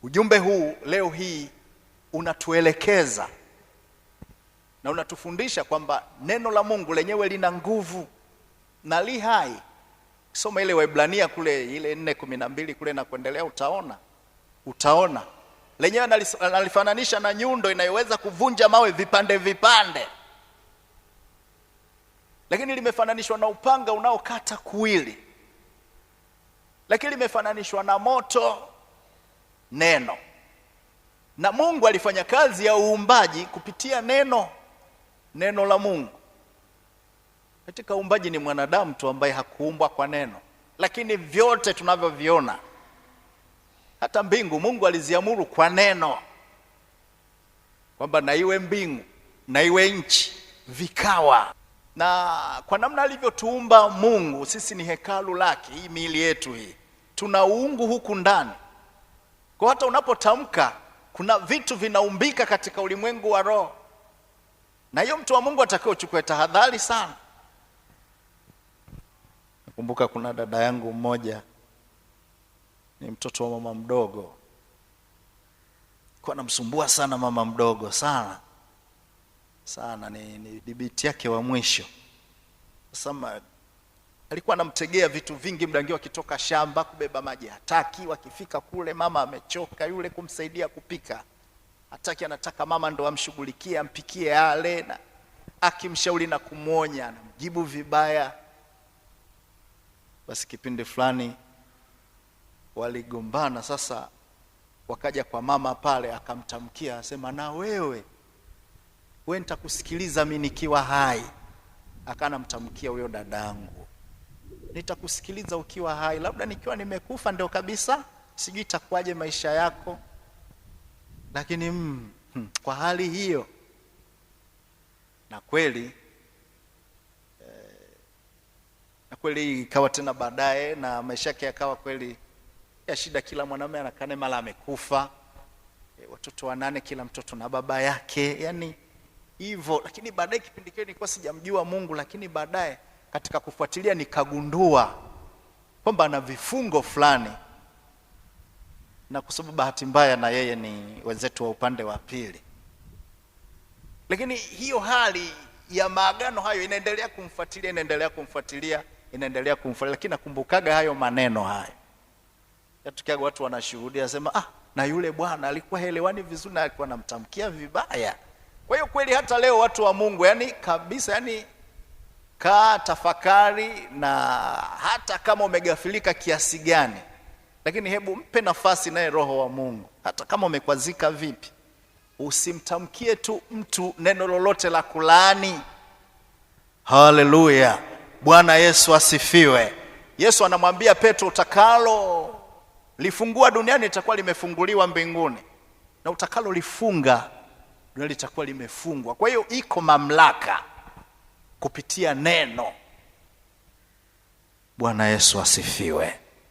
Ujumbe huu leo hii unatuelekeza na unatufundisha kwamba neno la Mungu lenyewe lina nguvu na li hai. Soma ile Waebrania kule ile 4:12 kule na kuendelea, utaona lenyewe analifananisha na nyundo inayoweza kuvunja mawe vipande vipande, lakini limefananishwa na upanga unaokata kuwili, lakini limefananishwa na moto, neno. Na Mungu alifanya kazi ya uumbaji kupitia neno la Mungu. Katika uumbaji ni mwanadamu tu ambaye hakuumbwa kwa neno, lakini vyote tunavyoviona, hata mbingu Mungu aliziamuru kwa neno, kwamba na iwe mbingu na iwe nchi, vikawa. Na kwa namna alivyotuumba Mungu, sisi ni hekalu lake. Hii miili yetu hii, tuna uungu huku ndani. Kwa hata unapotamka, kuna vitu vinaumbika katika ulimwengu wa roho, na hiyo mtu wa Mungu atakao chukue tahadhari sana. Nakumbuka kuna dada yangu mmoja, ni mtoto wa mama mdogo, kwa namsumbua sana mama mdogo sana, ni dibiti yake wa mwisho. Sasa alikuwa anamtegea vitu vingi, mdangi wakitoka shamba kubeba maji hataki, wakifika kule mama amechoka, yule kumsaidia kupika hataki, anataka mama ndo amshughulikie, ampikie yale, na akimshauri na kumuonya anamjibu vibaya. Basi kipindi fulani waligombana. Sasa wakaja kwa mama pale, akamtamkia, asema, na wewe nitakusikiliza mimi nikiwa hai. Akana mtamkia huyo dadangu, nitakusikiliza ukiwa hai, labda nikiwa nimekufa ndio kabisa sijui itakuwaje maisha yako, lakini kwa hali hiyo. Na kweli ikawa tena baadaye, na maisha yake yakawa kweli ya shida. Kila mwanamume anakane mara amekufa, watoto 8 kila mtoto na baba yake, yani hivyo. Lakini baadaye, kipindi kile nilikuwa sijamjua Mungu, lakini baadaye katika kufuatilia nikagundua kwamba ana vifungo fulani, na kwa sababu bahati mbaya na yeye ni wenzetu wa upande wa pili. Lakini hiyo hali ya maagano hayo inaendelea kumfuatilia, lakini nakumbukaga hayo maneno hayo. Yatukiaga watu wanashuhudia, sema na yule bwana alikuwa helewani vizuri na alikuwa anamtamkia vibaya. Kwa hiyo kweli hata leo watu wa Mungu, yani kabisa, yani kaa tafakari, na hata kama umegafilika kiasi gani, lakini hebu mpe nafasi naye Roho wa Mungu. Hata kama umekwazika vipi, usimtamkie tu mtu neno lolote la kulaani. Haleluya, Bwana Yesu asifiwe. Yesu anamwambia Petro, utakalo lifungua duniani litakuwa limefunguliwa mbinguni, na utakalo lifunga ndio litakuwa limefungwa. Kwa hiyo iko mamlaka kupitia neno. Bwana Yesu asifiwe.